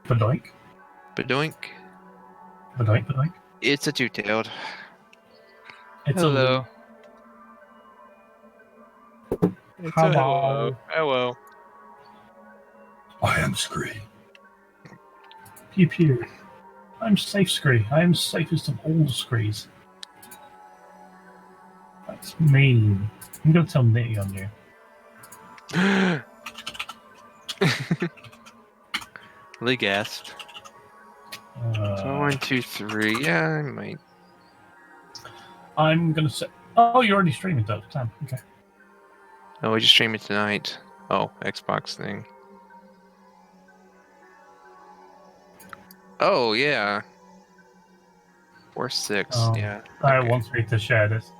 Badoink. Badoink. Badoink, badoink. It's a two-tailed. It's Hello. It's Hello. a hello. Hello. I am Scree. Pew pew. I'm safe, Scree. I am safest of all Screes. That's mean. I'm gonna tell Nitty on you. Lee gasped. So 1, 2, 3. Yeah, I might. I'm gonna say. Oh, you're already streaming, though. Damn. Okay. Oh, we just stream it tonight. Oh, Xbox thing. Oh, yeah. 4, 6. Oh, Yeah. I Okay. wants me to share this.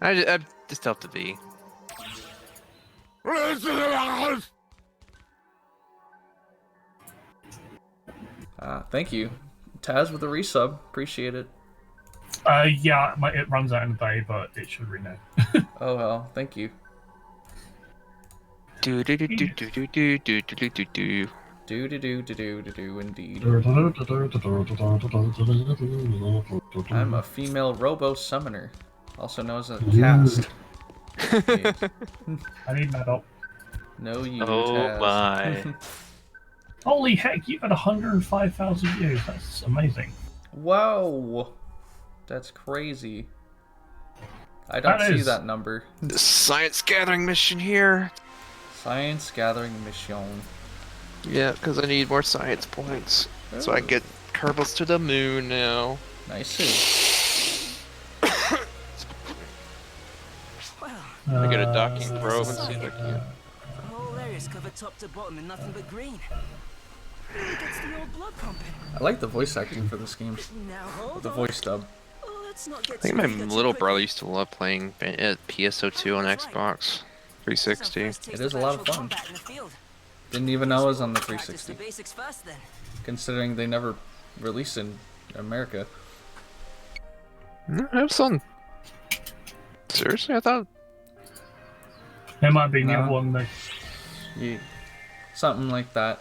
I just have to be. Thank you. Taz with the resub. Appreciate it. Yeah, it runs out in a day, but it should renew. Oh well, thank you. Do do do do do do do do do do do. Do indeed. I'm a female robo summoner, also known as a cast. I need that up. No you, Oh Taz. my. Holy heck, you've got 105,000 views. That's amazing. Wow, that's crazy. I don't see that number. The science gathering mission here. Science gathering mission. Yeah, because I need more science points. So I get Kerbals to the moon now. Nice. I get a docking probe and see if I can. The whole area's covered top to bottom in nothing but green. Really gets the old blood pumping. I like the voice acting for this game. Now hold The on. voice dub. Let's not get I think too my eager too little quickly. brother used to love playing PSO2 on Xbox 360. It is a lot of fun. Didn't even know it was on the 360. Considering they never released in America. No, it was fun. Seriously, I thought. There might be No. new one though. Yeah, something like that.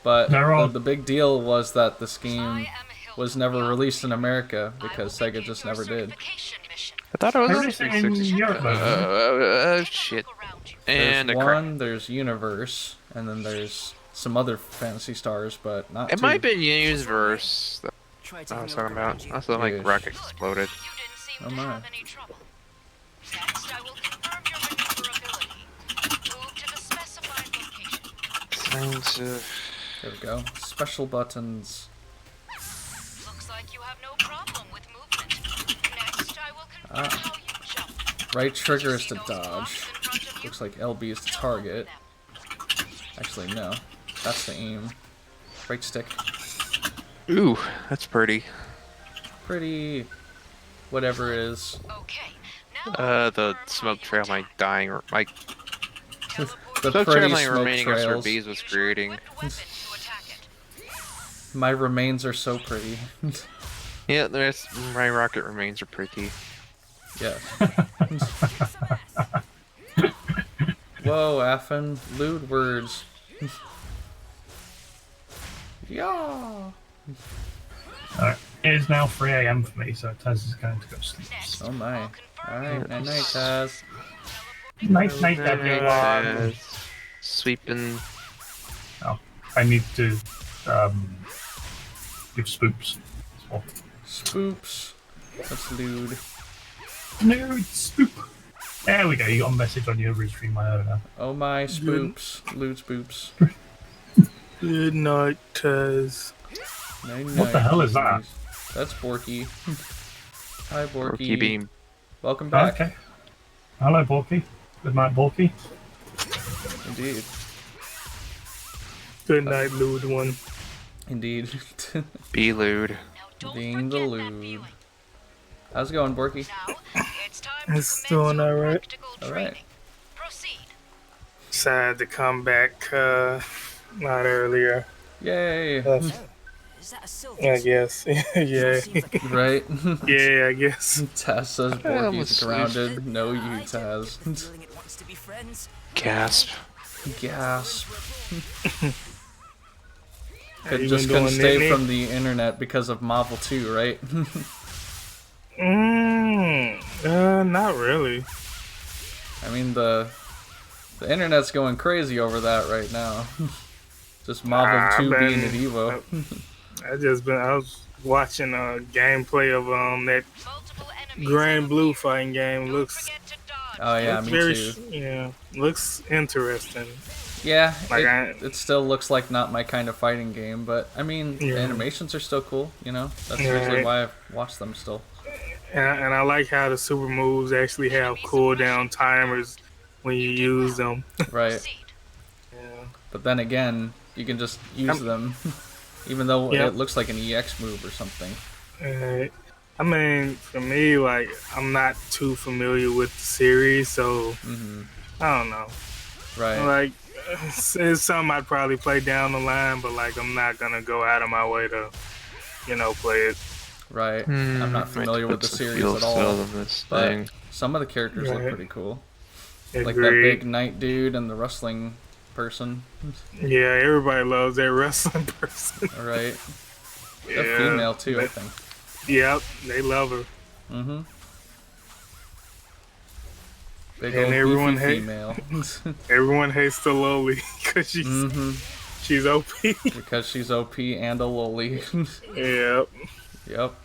But They're all- the big deal was that this game was never released in America because Sega just never did. I thought it was on Everything in 360. Europe, though. Shit. There's And a one, there's Universe, and then there's some other Fantasy Stars, but not It two. might have been Universe that I was talking about. I thought like Yes. rocket exploded. Oh my. Next, I will confirm your maneuverability. Move to the specified location. Trying to... There we go. Special buttons. Looks like you have no problem with movement. Next, I will confirm how you jump. Right trigger is to See those dodge. blocks in front of you? Looks like LB is to target. Actually, no. That's the aim. Right stick. Ooh, that's pretty. Pretty... whatever it is. Okay. Now The smoke trail my dying... My The smoke trail pretty my smoke remaining trails. SRBs was creating. weapons to attack it. My remains are so pretty. Yeah, there's my rocket remains are pretty. Yeah. Whoa, Affin. Lewd words. Yeah. Alright. It is now 3 AM for me, so Taz is going to go to sleep. Next, Oh my. I'll confirm Alright, night night, Taz. Night, night, everyone. Sweeping. I need to give spoops. So, Spoops. That's lewd. no, spoop. There we go. You got a message on your restream, my owner. Oh my, spoops. Lewd spoops. Good night, Taz. Night What night, the hell is that? please. That's Borky. Hi, Borky. Rookie beam. Welcome back. Okay. Hello, Borky. Good night, Borky. Indeed. Good night, lewd one. Indeed. Be lewd. Now don't Being the forget that lewd. feeling. How's it going, Borky? Now, it's time to It's commence doing your alright. practical Alright. training. Proceed. Sad to come back, not earlier. Yay. That's- Is that a silver? I guess. Yeah. Seems like a Right? Yeah, I guess. Taz says I'm Borky's asleep. grounded. No, you, I get the Taz. feeling it wants to be friends. Gasp. Gasp. It you just been couldn't doing stay knit-knit? from the internet because of Marvel 2, right? Not really. I mean, the internet's going crazy over that right now. Just Marvel 2 being at Evo. I was watching a gameplay of that Multiple enemies Grand have Blue appeared. fighting game. Don't Looks forget to dodge. Oh yeah, looks me very too. looks interesting. Yeah, Like it still looks like not my kind of fighting game, but I mean, Yeah. the animations are still cool, you know? That's Yeah. usually why I've watched them still. And I like how the super moves actually have cooldown timers when you use them. Right. Proceed. Yeah. But then again, you can just use them, even though Yep. it looks like an EX move or something. I mean, for me, like, I'm not too familiar with the series, so I don't know. Right. Like, it's something I'd probably play down the line, but like, I'm not gonna go out of my way to, play it. Right. I'm not familiar with the series at all. But some of the characters look pretty cool. Like that big knight dude and the wrestling person. Yeah, everybody loves that wrestling person. Right. Yeah, They're female too, I think. Yep, they love her. Mm-hmm. Big And old everyone beefy female. Everyone hates the lowly because she's OP. Because she's OP and a loli. Yep. Yep.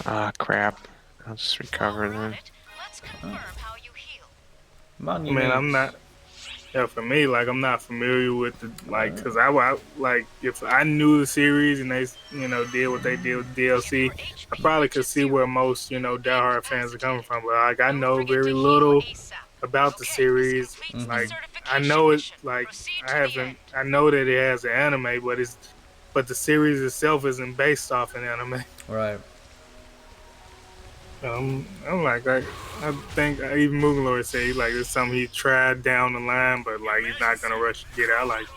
Ah, crap. I'll just recover then. Let's confirm how you heal. Man, I'm not. Yeah, for me, like, I'm not familiar with the, like, cause I like, if I knew the series and they, did what they did with DLC, I probably could see where most, diehard fans are coming from. But like, I know very little about the series. Like, I know it, like, I know that it has an anime, but the series itself isn't based off an anime. Right. I'm like, I think even Moving Lord said like it's something he tried down the line, but like he's not gonna rush to get out. Like,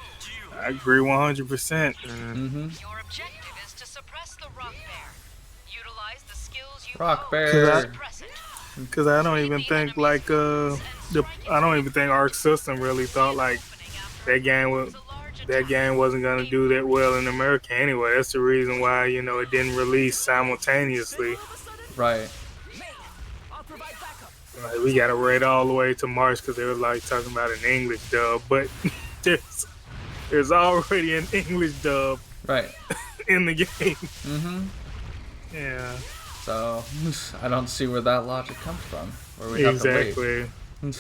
I agree 100%. Mm-hmm. Your objective is to suppress the rock bear. Utilize the skills you Rock own bear. to suppress it. Because I don't even think like I don't even think Arc System really thought like that game wasn't gonna do that well in America anyway. That's the reason why it didn't release simultaneously. Right. Like, we gotta wait all the way to March because they were like talking about an English dub, but there's already an English dub Right. in the game. Mm-hmm. Yeah. So I don't see where that logic comes from. Where we have to Exactly. wait.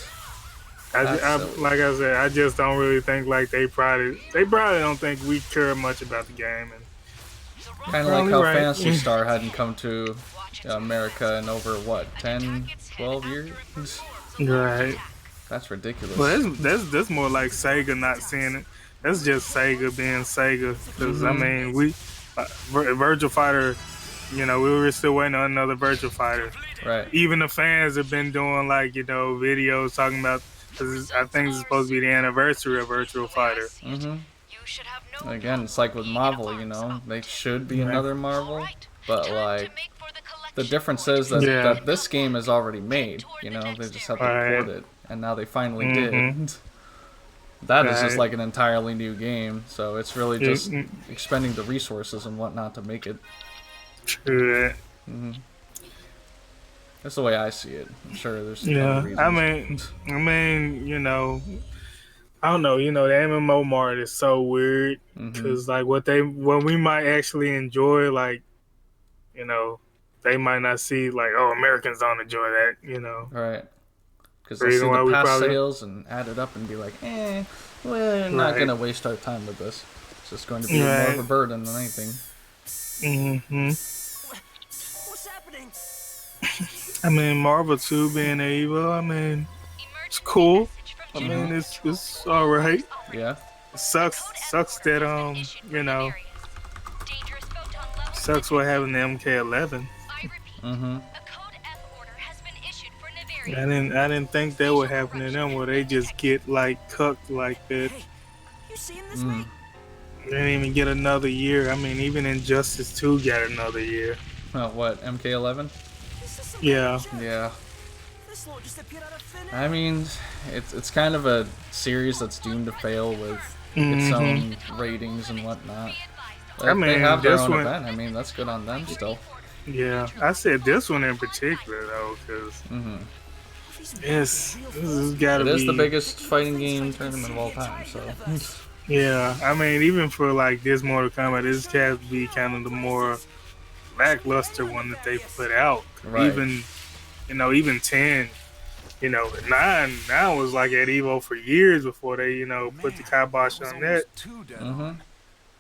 Like I said, I just don't really think like they probably don't think we care much about the game. And Kind of like how right. Phantasy Star hadn't come to America in over, what, 10, 12 years? right. That's ridiculous. Well, that's more like Sega not seeing it. That's just Sega being Sega. Because, I mean, Virtual Fighter, we were still waiting on another Virtual Fighter. Right. Even the fans have been doing, like, videos talking about, because I think it's supposed to be the anniversary of Virtual Fighter. Mm-hmm. You should have no Again, it's like with Marvel, they should be another Marvel, but like, the difference is that this game is already made, they just have to port it, and now they finally did. That is just like an entirely new game, so it's really just expending the resources and whatnot to make it. True that. Mm-hmm. That's the way I see it. I'm sure there's Yeah, other reasons. I mean, I don't know. The MMO market is so weird because like what we might actually enjoy, like, they might not see like, oh, Americans don't enjoy that, Right. Because they'll see the past sales and add it up and be like, we're not going to waste our time with this. It's just going to be more of a burden than anything. Mm-hmm. What's happening? I mean, Marvel 2 being evil, I mean, it's cool. I mean, it's all right. Yeah. It sucks that sucks what happened to MK11. Mm-hmm. I didn't think that would happen to them, where they just get like cucked like that. Hey, you seeing this, mate? They didn't even get another year. I mean, even Injustice 2 got another year. What, MK11? Yeah. Yeah. onslaught just appeared out of thin air. I mean, it's kind of a series that's doomed to fail with its own ratings and whatnot. I mean, they have their this own one- event. I mean, that's good on them still. Yeah, I said this one in particular though, because this has got to It be. is the biggest fighting game tournament of all time, so. Yeah, I mean, even for like this Mortal Kombat, this has to be kind of the more lackluster one that they put out. Right. Even, even 10, 9 was like at Evo for years before they, put the kibosh on that.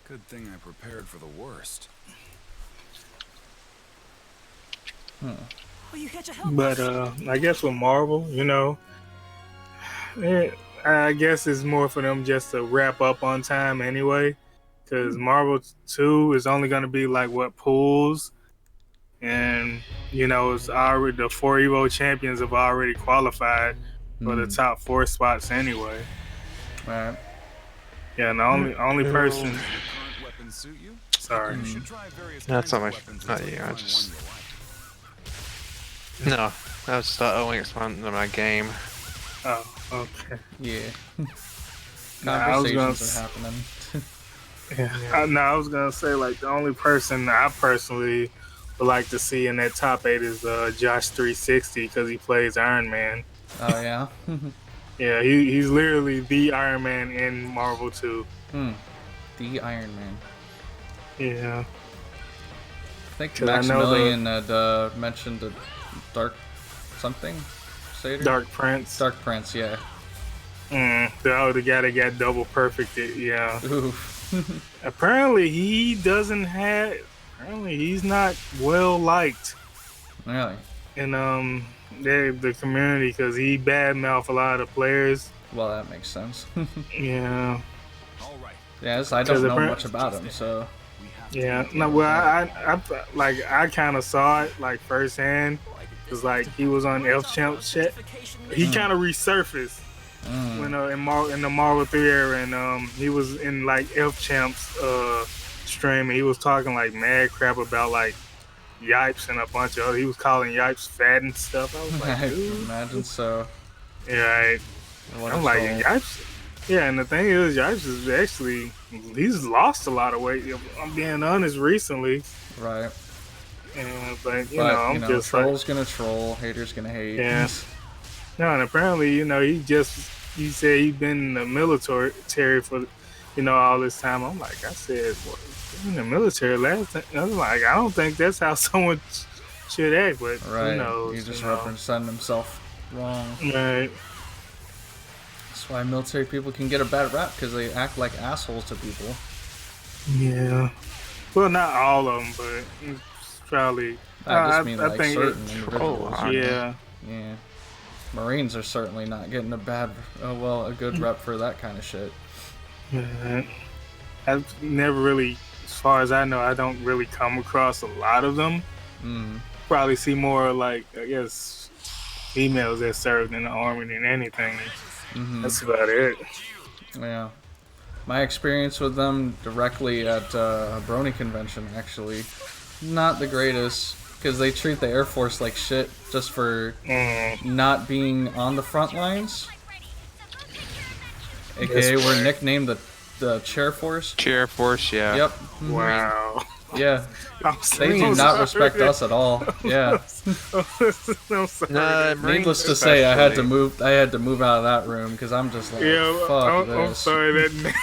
Good thing I prepared for the worst. Are you here to help But us? I guess with Marvel, I guess it's more for them just to wrap up on time anyway. Because Marvel 2 is only going to be like what pools. And, it's already the 4 Evo champions have already qualified for the top 4 spots anyway. Right. Yeah, and the only person. Current weapons suit you? Sorry. You should try various That's kinds not of my. weapons Not until you. you I find just. one you like. No, that was the only expansion of my game. Oh, okay. Yeah. Nah, I was Conversations gonna are happening. Yeah. I was gonna say like the only person I personally would like to see in that top 8 is Josh 360 because he plays Iron Man. Oh yeah. Yeah, he's literally the Iron Man in Marvel 2. The Iron Man. Yeah. I think 'Cause I know Maximilian had mentioned a Dark something. Seder? Dark Prince. Dark Prince, yeah. The guy that got double perfected. Yeah. Ooh. Apparently he's not well liked Really? in the community because he badmouth a lot of players. Well, that makes sense. Yeah. All right. Yes, I don't 'Cause know appar- much about him, so. Yeah. No. Well, I kind of saw it like firsthand. Cause like he was on Elf Champ shit. He kind of resurfaced when in the Marvel 3 era, and he was in like Elf Champ's stream, and he was talking like mad crap about like Yipes and a bunch of other. He was calling Yipes fat and stuff. I was like, I dude. imagine so. Yeah, right. What a I'm like, troll. Yipes. Yeah, and the thing is, Yipes is actually he's lost a lot of weight. If I'm being honest, recently. Right. Yeah, but But, I'm just like, troll's gonna troll, haters gonna hate. yeah. No, and apparently, he said he's been in the military for, all this time. I'm like, I said, well, in the military last time. I was like, I don't think that's how someone should act, but Right. who knows? He just represented himself wrong. Right. That's why military people can get a bad rap, because they act like assholes to people. Yeah. Well, not all of them, but it's probably. I just mean I like think certain individuals. Yeah. Yeah. Marines are certainly not getting a good rep for that kind of shit. I've never really, as far as I know, I don't really come across a lot of them. Probably see more like, I guess, females that served in the army than anything. That's about it. Yeah. My experience with them directly at a Brony convention, actually, not the greatest, because they treat the Air Force like shit just for not being on the front lines. AKA, we're nicknamed the Chair Force. Chair Force, yeah. Yep. Wow. Yeah. I'm They do not respect us at all. Yeah. I'm sorry. Needless to say, I had to move out of that room because I'm just like, fuck this. I'm sorry that.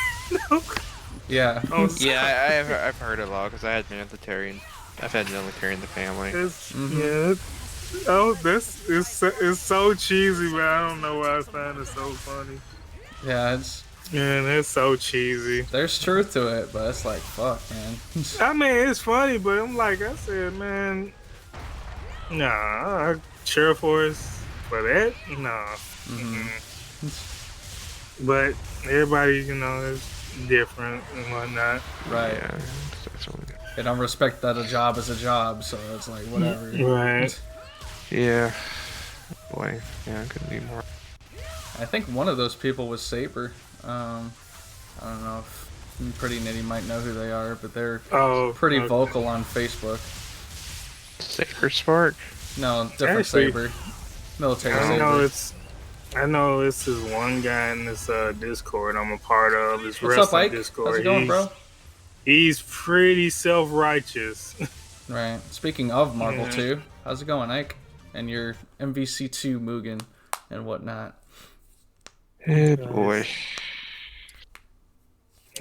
Yeah. Yeah, I've heard a lot because I've had military in the family. Yeah. Oh, this is so cheesy, but I don't know why I find it so funny. Yeah, it's. Man, it's so cheesy. There's truth to it, but it's like, fuck, man. I mean, it's funny, but I'm like, I said, man, nah, cheer for us for that, nah. But everybody, is different and whatnot. Right. Yeah. They don't respect that a job is a job, so it's like, whatever. Right. Yeah. Boy, yeah, I couldn't be more. I think one of those people was Saber. I don't know if Pretty Nitty might know who they are, but they're pretty vocal on Facebook. Saber Spark? No, different Actually, Saber. Military I saber. know it's this one guy in this Discord I'm a part of. This What's up, wrestling Ike? Discord. How's it going, bro? He's pretty self-righteous. Right. Speaking of Marvel 2, how's it going, Ike? And your MVC2 Mugen and whatnot. Hey, boy.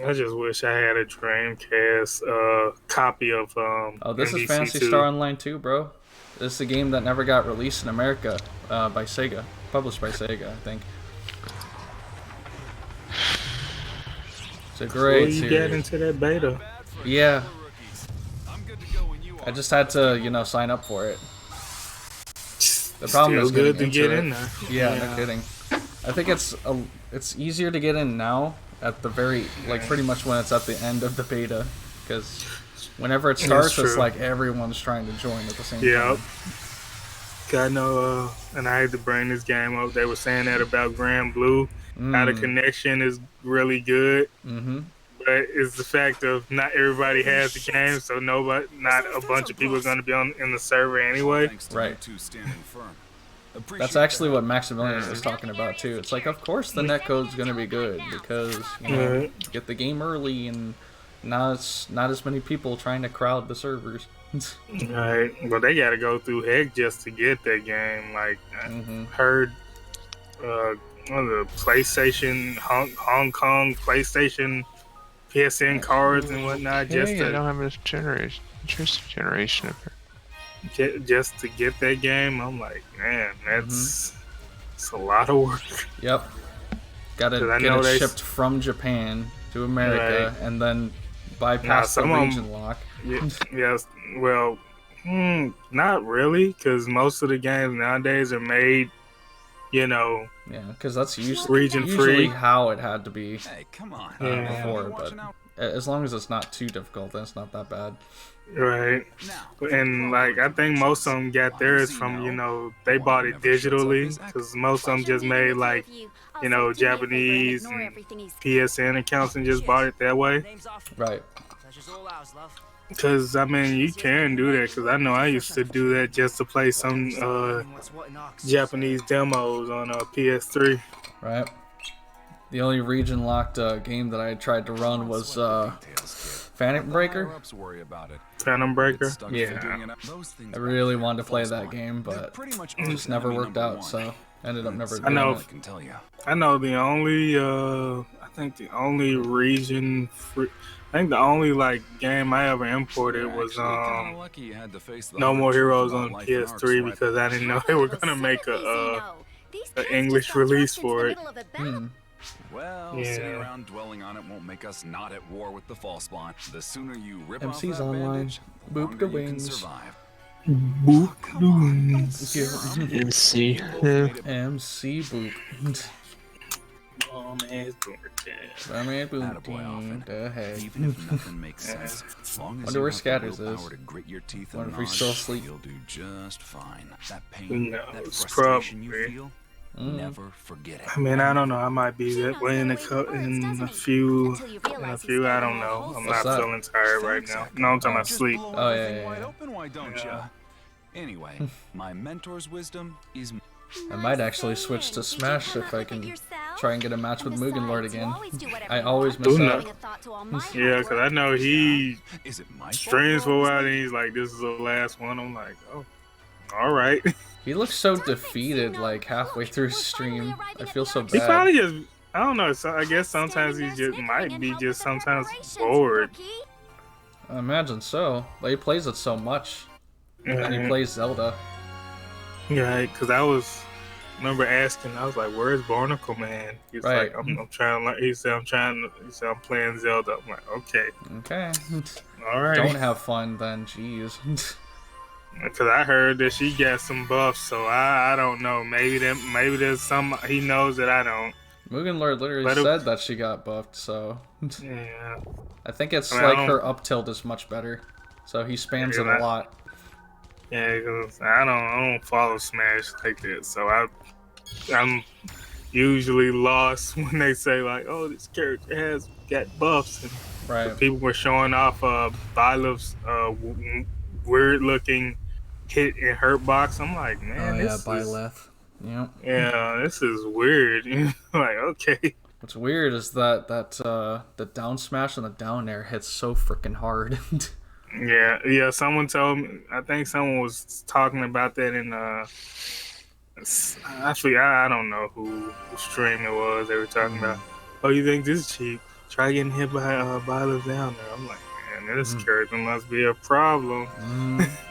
I just wish I had a Dreamcast copy of Oh, this is MVC2. Phantasy Star Online 2, bro. This is a game that never got released in America by Sega. Published by Sega, I think. It's a great you series. get into that beta. Yeah. I just had to, you know, sign up for it. The problem Still is good to getting get into in it. there. Yeah, no kidding. I think it's easier to get in now at the very, like, pretty much when it's at the end of the beta, because whenever it starts, it's like everyone's trying to join at the same time. I know, and I had to bring this game up. They were saying that about Grand Blue, how the connection is really good. But it's the fact of not everybody has the game, so not a bunch of people are going to be in the server anyway. Right. That's actually what Maximilian was talking about too. It's like, of course the netcode's going to be good because you know, get the game early and not as many people trying to crowd the servers. Right, but they got to go through heck just to get that game. Like I heard, on the PlayStation Hong Kong PlayStation PSN cards and whatnot, I don't have a generation of it. Just to get that game. I'm like, man, it's a lot of work. Yep. Gotta get it shipped from Japan to America and then bypass the region lock. Yes, well, not really, because most of the games nowadays are made, you know. Yeah, because that's usually region free. How it had to be before, but as long as it's not too difficult, then it's not that bad. Right, and like I think most of them got theirs from, you know, they bought it digitally, because most of them just made like, you know, Japanese and PSN accounts and just bought it that way. Right. Because I mean, you can do that. Because I know I used to do that just to play some Japanese demos on PS3. Right. The only region locked game that I tried to run was Phantom Breaker. Phantom Breaker. Yeah. I really wanted to play that game, but it just never worked out. So ended up never doing it. I know the only. I think the only region free. I think the only like game I ever imported was No More Heroes on PS3 because I didn't know they were gonna make an English release for it. Well, sitting around dwelling on it won't make us not at war with the false spawn. The sooner you rip MC's off that online. bandage, the Boop the longer you can wings. survive. Boop the wings. MC. MC Boop. Even if nothing makes sense, as long as Wonder where you have the Scatters willpower is. to grit your teeth Wonder and if he's nod, still asleep. you'll do just fine. That Who pain, knows? that frustration you Probably. feel, never forget it. I mean, I don't know. I might be that way in a few. I don't know. I'm What's not that? feeling tired right now. No, I'm talking about sleep. Oh yeah. Open, why don't ya? Anyway, my mentor's wisdom is. I might actually switch to Smash if I can try and get a match with Mugen Lord again. I always miss out. Yeah, because I know he Is it my streams for a fault? while and he's like, this is the last one. I'm like, oh, all right. He looks so defeated like halfway through his stream. I feel so He bad. probably just, I don't know. So I guess sometimes he just might be just sometimes bored. I imagine so. But he plays it so much. And he plays Zelda. Yeah, because remember asking, I was like, where's Barnacle Man? He's Right. like, I'm trying to learn. He said, I'm playing Zelda. I'm like, okay. Okay. All right. Don't have fun then, jeez. Because I heard that she got some buffs, so I don't know. Maybe there's some he knows that I don't. Mugen Lord literally said that she got buffed, so Yeah. I think it's I mean, like her up tilt is much better. So he spams it a lot. Yeah, because I don't follow Smash like that, so I'm usually lost when they say like, oh, this character has got buffs, and Right. people were showing off Byleth's weird looking hit and hurt box. I'm like, man, Oh yeah, this is, Byleth. Yeah. Yeah, this is weird. Like, okay. What's weird is that the down smash and the down air hits so freaking hard. Yeah. Someone told me. I think someone was talking about that in Actually, I don't know who stream it was. They were talking about, oh, you think this is cheap? Try getting hit by Byleth down there. I'm like, man, this character must be a problem.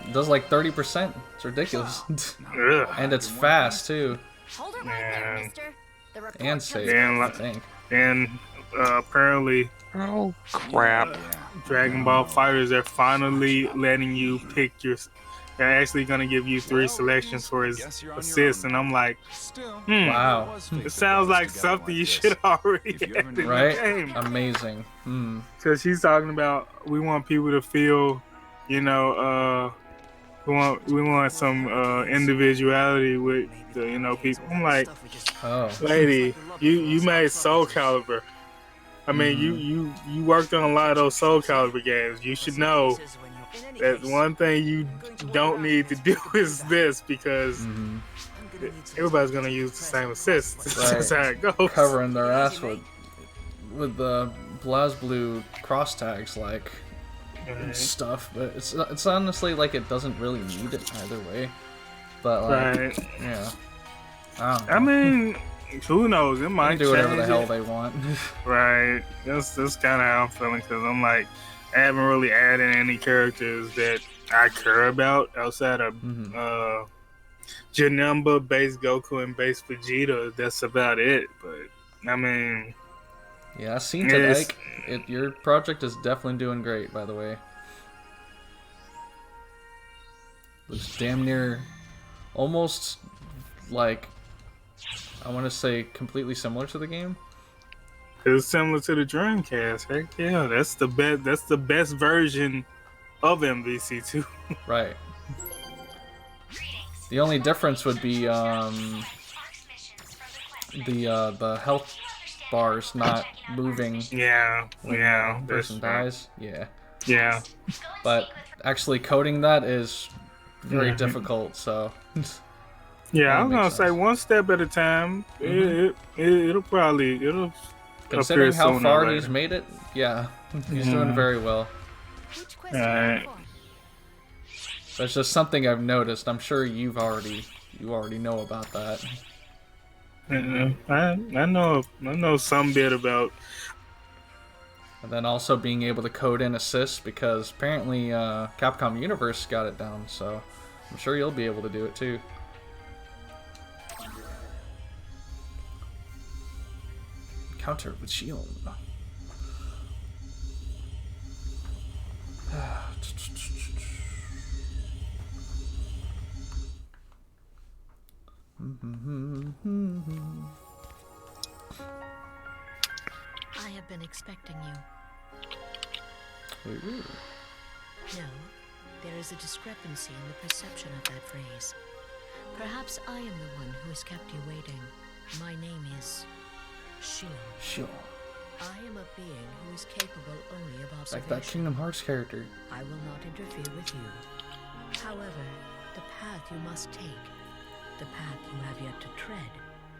It does like 30%. It's ridiculous. Ugh. And it's fast too. Hold it right there, mister. The report And comes safe, And, I think. And apparently, Oh crap! Dragon Ball Fighters are finally letting you pick your. They're actually gonna give you 3 selections for his assists, and I'm like, Wow. it sounds like something you should already have in the Right? game. Amazing. Because she's talking about we want people to feel, you know, we want some individuality with the, you know, people. I'm like, Oh. lady, you made Soul Calibur. I mean, you worked on a lot of those Soul Calibur games. You should know that one thing you don't need to do is this, because everybody's gonna use the same assist. That's how it goes. Covering their ass with the BlazBlue cross tags like stuff, but it's honestly like it doesn't really need it either way. But like, yeah, I mean, who knows? It might do whatever the hell change they want. Right. That's kind of how I'm feeling, because I'm like, I haven't really added any characters that I care about outside of Janemba, base Goku, and base Vegeta. That's about it. But I mean, Yeah, I've seen it, Ike. Your project is definitely doing great, by the way. Looks damn near, almost like, I want to say completely similar to the game. It's similar to the Dreamcast. Heck yeah, that's the best. That's the best version of MVC2. Right. The only difference would be the health bars not moving. Yeah, when yeah. the person dies. Yeah. Yeah. But actually coding that is very difficult. So. Yeah, I was gonna say one step at a time. It'll probably. Considering how sooner far or he's later. made it, yeah, he's doing very well. Which question Alright. That's just something I've noticed. I'm sure you already know about that. I know some bit about. And then also being able to code in assists, because apparently Capcom Universe got it down, so I'm sure you'll be able to do it too. Counter with shield. I have been expecting you. No, there is a discrepancy in the perception of that phrase. Perhaps I am the one who has kept you waiting. My name is Shion. Sure. I am a being who is capable only of Like observation. that Kingdom Hearts character. I will not interfere with you. However, the path you must take, the path you have yet to tread,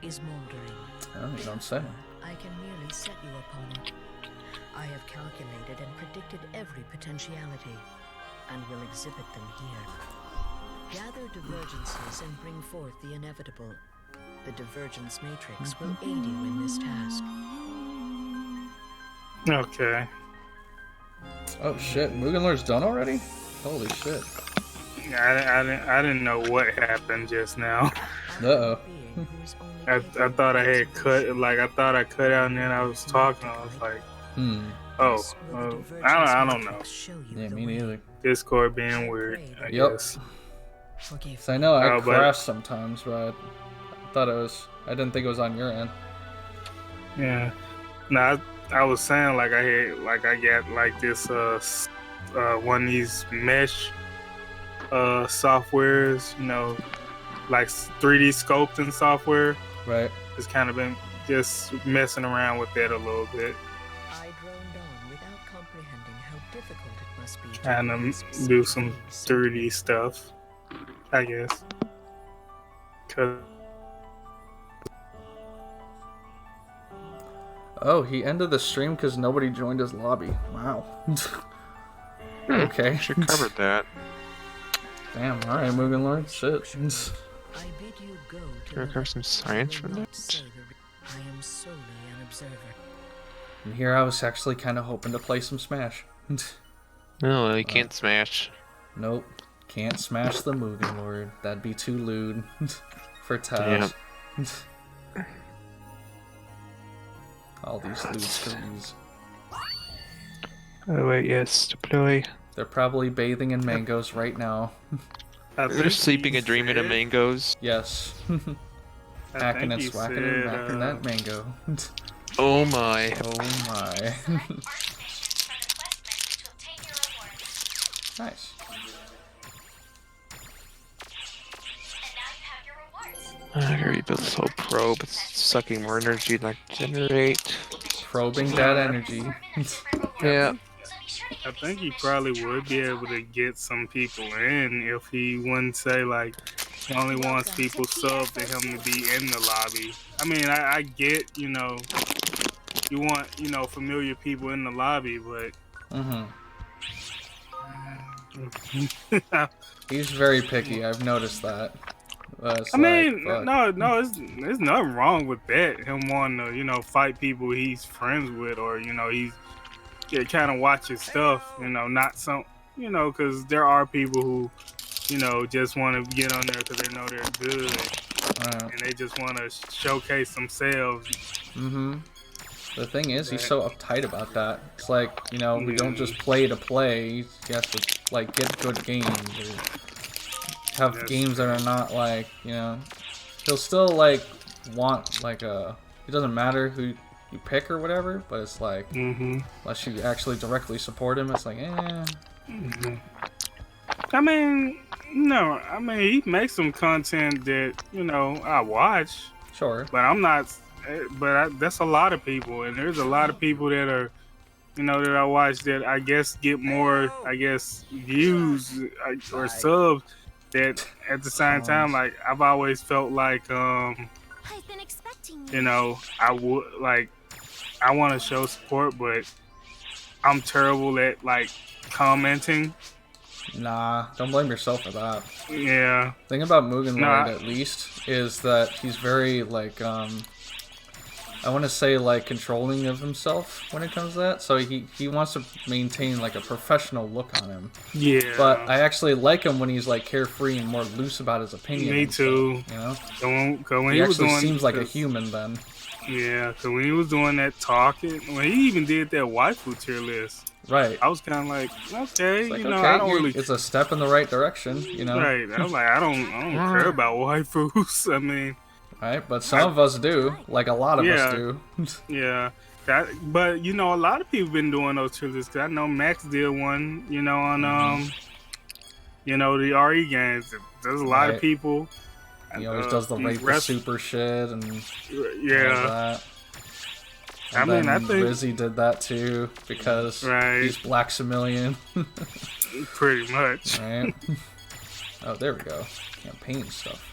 is moldering. Oh, you don't say. I can merely set you upon it. I have calculated and predicted every potentiality, and will exhibit them here. Gather divergences and bring forth the inevitable. The divergence matrix will aid you in this task. Okay. Oh shit, Mugen Lord's done already? Holy shit. I didn't know what happened just now. Uh-oh. I thought I had cut, like I thought I cut out, and then I was talking. I was like, I don't know. Yeah, me neither. Discord being weird, I Yep. guess. So I know I Oh, but- crash sometimes, but I didn't think it was on your end. Yeah. No, I was saying like I got like this one of these mesh softwares, you know, like 3D sculpting software. Right. It's kind of been just messing around with that a little bit. I droned on without comprehending how difficult it must be to Trying realize to do some specific 3D stuff, I guess. 'Cause Oh, he ended the stream because nobody joined his lobby. Wow. Okay. Should covered that. Damn, alright, Mugen Lord. Shit. I bid you go to Can I recover some science from that? I am solely an observer. And here I was actually kind of hoping to play some Smash. No, you can't smash. Nope. Can't smash the Mugen Lord. That'd be too lewd for Taz. All these lewd screens. Oh wait, yes, deploy. They're probably bathing in mangoes right now. They're sleeping and dreaming of mangoes. Yes. Hacking and swacking and whacking that mango. Oh my. Oh my. Nice. I gotta rebuild this whole probe. It's sucking more energy than I can generate. Probing that energy. Yeah. I think he probably would be able to get some people in if he wouldn't say like he only wants people sub to him to be in the lobby. I mean, I get, you know, you want, you know, familiar people in the lobby, but He's very picky. I've noticed that. I mean, no, there's nothing wrong with that. Him wanting to, you know, fight people he's friends with, or you know, he's kind of watch his stuff. You know, not some, you know, because there are people who, you know, just want to get on there because they know they're good, and they just want to showcase themselves. The thing is, he's so uptight about that. It's like, you know, we don't just play to play. He has to like get good games. Or have games that are not like, you know, he'll still like want like a, it doesn't matter who you pick or whatever, but it's like unless you actually directly support him, it's like I mean, no, I mean he makes some content that, you know, I watch, sure, but I'm not, that's a lot of people, and there's a lot of people that are, you know, that I watch that I guess get more, I guess, views or subs. That at the same time, like I've always felt like, you know, I would like, I want to show support, but I'm terrible at like commenting. Nah, don't blame yourself for that. Yeah. Thing about Mugen Lord at least is that he's very like I want to say like controlling of himself when it comes to that. So he wants to maintain like a professional look on him. Yeah. But I actually like him when he's like carefree and more loose about his opinion. Me too. Stuff, you know. When he actually seems like a human then. Yeah. So when he was doing that talking, when he even did that waifu tier list. Right. I was kind of like, okay, like, you know, okay, I don't really. It's a step in the right direction, you know. Right. I was like, I don't care about waifus. I mean. Right, but some of us do, like a lot of us do. Yeah, but you know, a lot of people been doing those tier lists. I know Max did one, you know, on you know, the RE games. There's a lot of people. He always does the rape the super shit and all that. And I think Rizzy did that too because he's Blacksamillion. Pretty much. Right. Oh, there we go. Campaign stuff.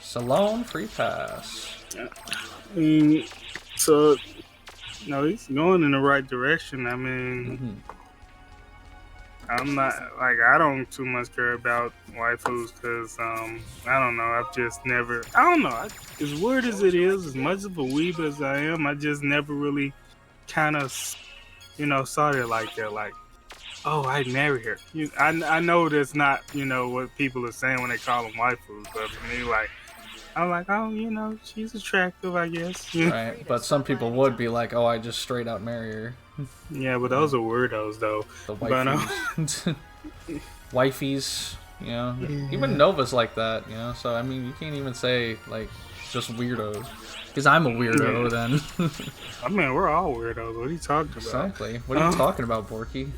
Salon free pass. So, no, he's going in the right direction. I mean, I'm not like I don't too much care about waifus because I don't know. I've just never. I don't know. As weird as it is, as much of a weeb as I am, I just never really kind of, you know, saw it like that. Like, oh, I'd marry her. I know that's not, you know, what people are saying when they call them waifus, but for me, like. I'm like, oh, you know, she's attractive, I guess. Right, but some people would be like, oh, I just straight out marry her. Yeah, but those are weirdos, though. The wifeys. Wifeys, you know. Even Nova's like that, you know. So, I mean, you can't even say, like, just weirdos. Because I'm a weirdo, then. I mean, we're all weirdos. What are you talking about? Exactly. What are you talking about, Borky?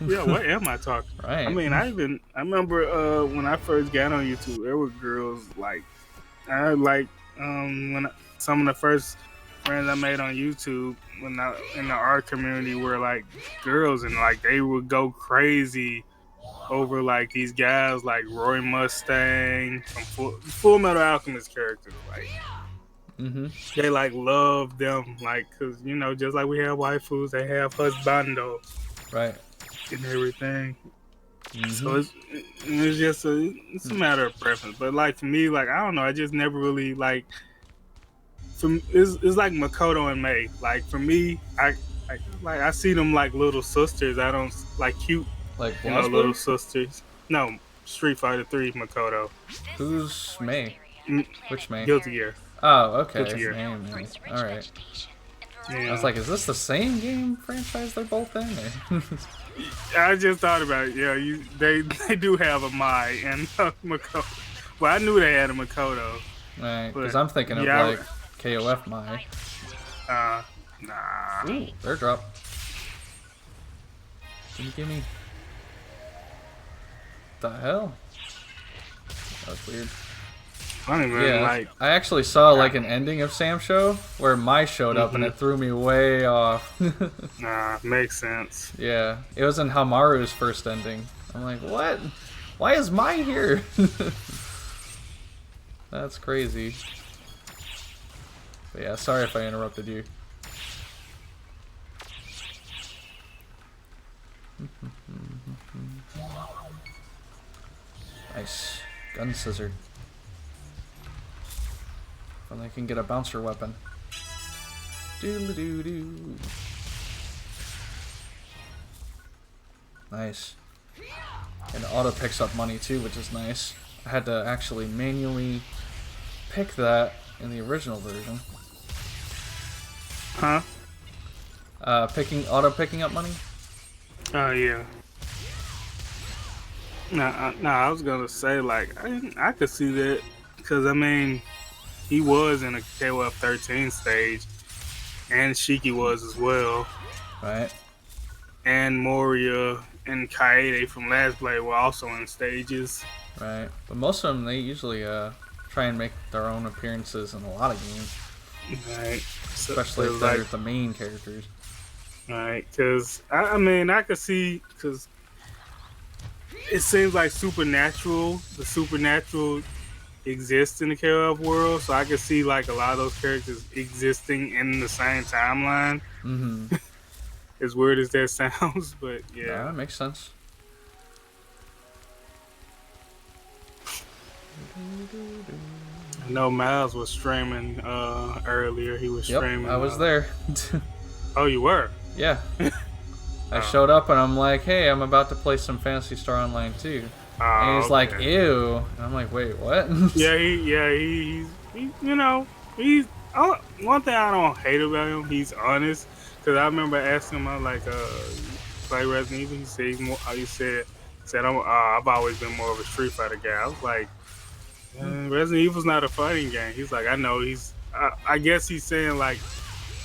Yeah, what am I talking about? Right. I mean, I remember when I first got on YouTube, there were girls like, some of the first friends I made on YouTube when I in the art community were like girls, and like they would go crazy over like these guys like Roy Mustang from Full Metal Alchemist characters, like they like love them, like, cause you know, just like we have waifus, they have husbandos, right, and everything. So it's just it's a matter of preference. But like for me, like I don't know, I just never really like. It's like Makoto and Mei. Like for me, I see them like little sisters. I don't like cute, like little sisters. No, Street Fighter 3 Makoto. Who's Mei? Which Mei? Guilty Gear. Oh, okay. Guilty Gear. Mei. All right. Yeah. I was like, is this the same game franchise they're both in? I just thought about it. Yeah, they do have a Mai and Makoto. Well, I knew they had a Makoto. Right, because I'm thinking of like KOF Mai. Nah. Ooh, their drop. Gimme. The hell? That's weird. Funny, man. Yeah, Like, I actually saw like an ending of Sam Show where Mai showed up and it threw me way off. Nah, makes sense. Yeah, it was in Hamaru's first ending. I'm like, what? Why is Mai here? That's crazy. But yeah, sorry if I interrupted you. Nice. Gun scissor. And I can get a bouncer weapon. Doodle-doo-doo. Nice. And it auto picks up money too, which is nice. I had to actually manually pick that in the original version. Huh? Auto picking up money? Oh, yeah. Nah, I was gonna say, like, I could see that, because, I mean, he was in a KOF 13 stage, and Shiki was as well. Right. And Moria and Kaede from Last Blade were also in stages. Right. But most of them, they usually try and make their own appearances in a lot of games. Right. Especially if they're the main characters. Right, because, I mean, I could see, because it seems like the supernatural exists in the KOF world, so I could see, like, a lot of those characters existing in the same timeline. As weird as that sounds, but yeah. That makes sense. I know Miles was streaming earlier. He was streaming. I was there. Oh, you were? Yeah. I showed up and I'm like, hey, I'm about to play some Phantasy Star Online too. And he's like, ew. And I'm like, wait, what? He's you know, he's one thing I don't hate about him. He's honest. Cause I remember asking him, like, play Resident Evil. He said, I've always been more of a Street Fighter guy. I was like, Resident Evil's not a fighting game. He's like, I know. I guess he's saying, like,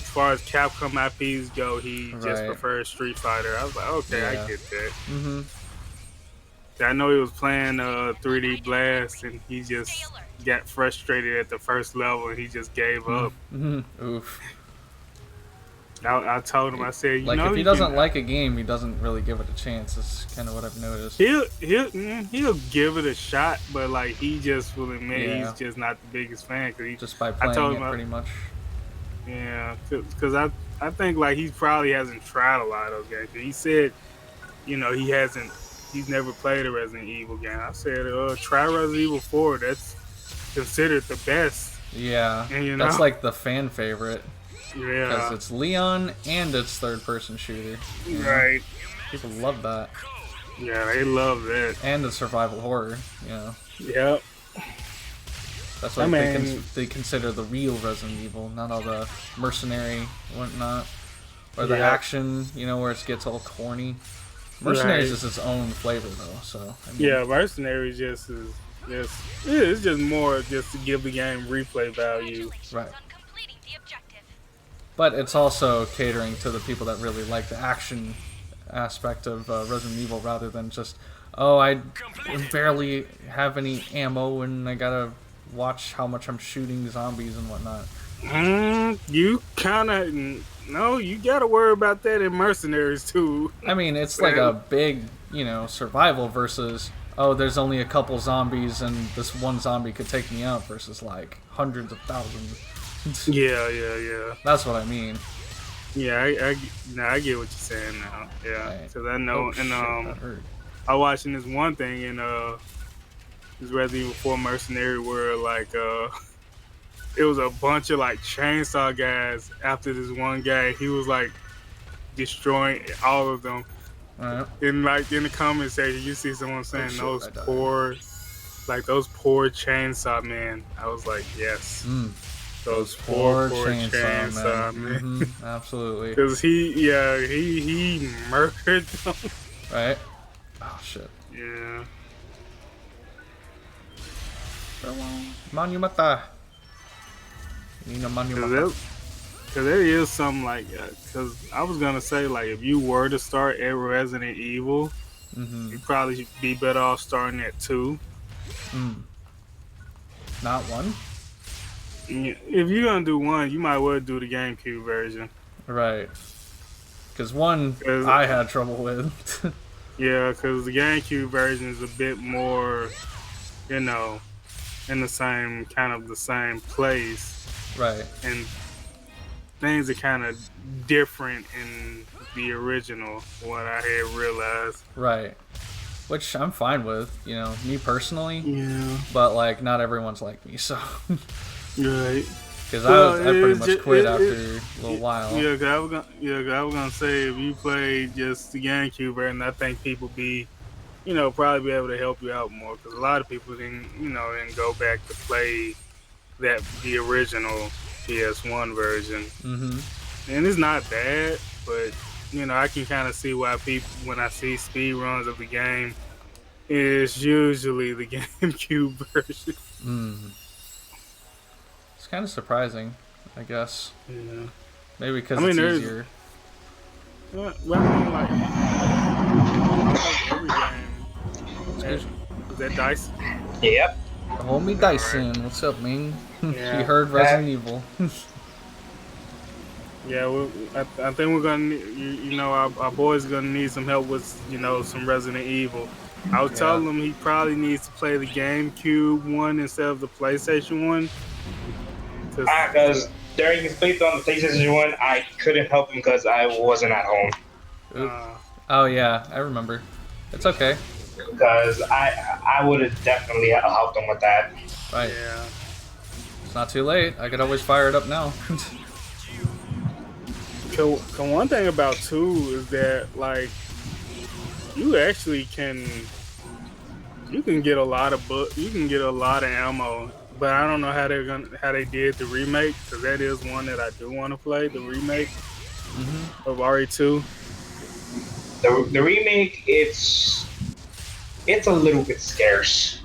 as far as Capcom IPs go, he just prefers Street Fighter. I was like, okay, I get that. I know he was playing 3D Blast, and he just got frustrated at the first level, and he just gave up. Oof. I told him, I said, like, if he doesn't like a game, he doesn't really give it a chance. That's kind of what I've noticed. He'll give it a shot, but like he just will admit he's just not the biggest fan. Cause just by playing it, pretty much. Yeah, because I think like he probably hasn't tried a lot of those games. He said, you know, he's never played a Resident Evil game. I said, try Resident Evil 4. That's considered the best. Yeah, and, you know, that's like the fan favorite. Yeah, because it's Leon and it's third-person shooter. Right. People love that. Yeah, they love that. And the survival horror, you know. Yep. That's what they consider the real Resident Evil, not all the mercenary whatnot, or the action, you know, where it gets all corny. Mercenaries is its own flavor, though. So I mean, yeah, Mercenaries it's just more just to give the game replay value. Right. But it's also catering to the people that really like the action aspect of Resident Evil rather than just, I barely have any ammo and I gotta watch how much I'm shooting zombies and whatnot. You gotta worry about that in Mercenaries too. I mean, it's like a big, you know, survival versus, there's only a couple zombies and this one zombie could take me out versus like hundreds of thousands. Yeah. That's what I mean. Yeah, I get what you're saying now. Yeah, Right. because I know, Oh, shit, that hurt. I was watching this one thing in this Resident Evil 4 Mercenary where like it was a bunch of like chainsaw guys after this one guy. He was like destroying all of them. Right. And like in the comment section, you see someone saying those poor chainsaw men. I was like, yes. Those poor chainsaw men. Mm-hmm. Absolutely. Because he murdered them. Right? Oh, shit. Yeah. Monumata. Nina Monumata. Because there is something like, because I was going to say, like, if you were to start at Resident Evil, you'd probably be better off starting at 2. Not 1? If you're going to do 1, you might well do the GameCube version. Right. Because 1, I had trouble with. Yeah, because the GameCube version is a bit more, in the same place. Right. And things are kind of different in the original, what I had realized. Right. Which I'm fine with, me personally. Yeah. But, like, not everyone's like me, so. Right. Because I pretty much quit after a little while. Yeah, I was gonna say, if you played just the GameCube version, I think people probably be able to help you out more. Because a lot of people didn't go back to play the original PS1 version. And it's not bad, but I can kind of see why people, when I see speed runs of the game, it's usually the GameCube version. It's kind of surprising, I guess. Yeah. Maybe because it's easier. Well, like every game. Is that Dyson? Yep. Homie Dyson, what's up, man? Yeah. You heard Resident Evil. Yeah, I think we're gonna, our boy's gonna need some help with, some Resident Evil. I was telling him he probably needs to play the GameCube one instead of the PlayStation one. Because during his playthrough on the PlayStation 1, I couldn't help him because I wasn't at home. Oh yeah, I remember. It's okay. Because I would have definitely helped him with that. Right. Yeah. It's not too late. I could always fire it up now. So one thing about 2 is that, like, you actually can get a lot of ammo. But I don't know how they did the remake, because that is one that I do want to play, the remake of RE2. The remake, it's a little bit scarce.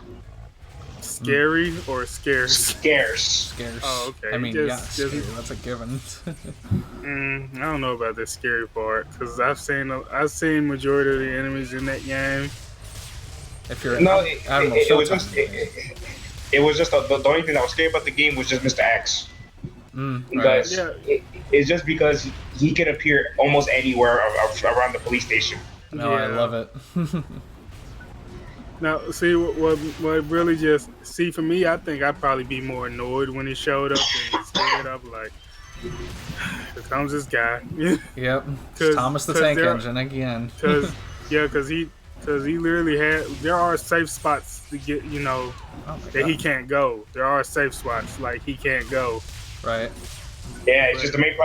Scary or scarce? Scarce. Oh, okay. I mean, scary, that's a given. I don't know about the scary part, because I've seen majority of the enemies in that game. If you're it was just the only thing that was scary about the game was just Mr. X. Because it's just because he can appear almost anywhere around the police station. No, I love it. Now, see what really just for me, I think I'd probably be more annoyed when he showed up and stood up like, here comes this guy. Yep, it's Thomas the Tank Engine again. Because he literally there are safe spots to get, that he can't go. There are safe spots like he can't go. Right. Yeah, it's just the main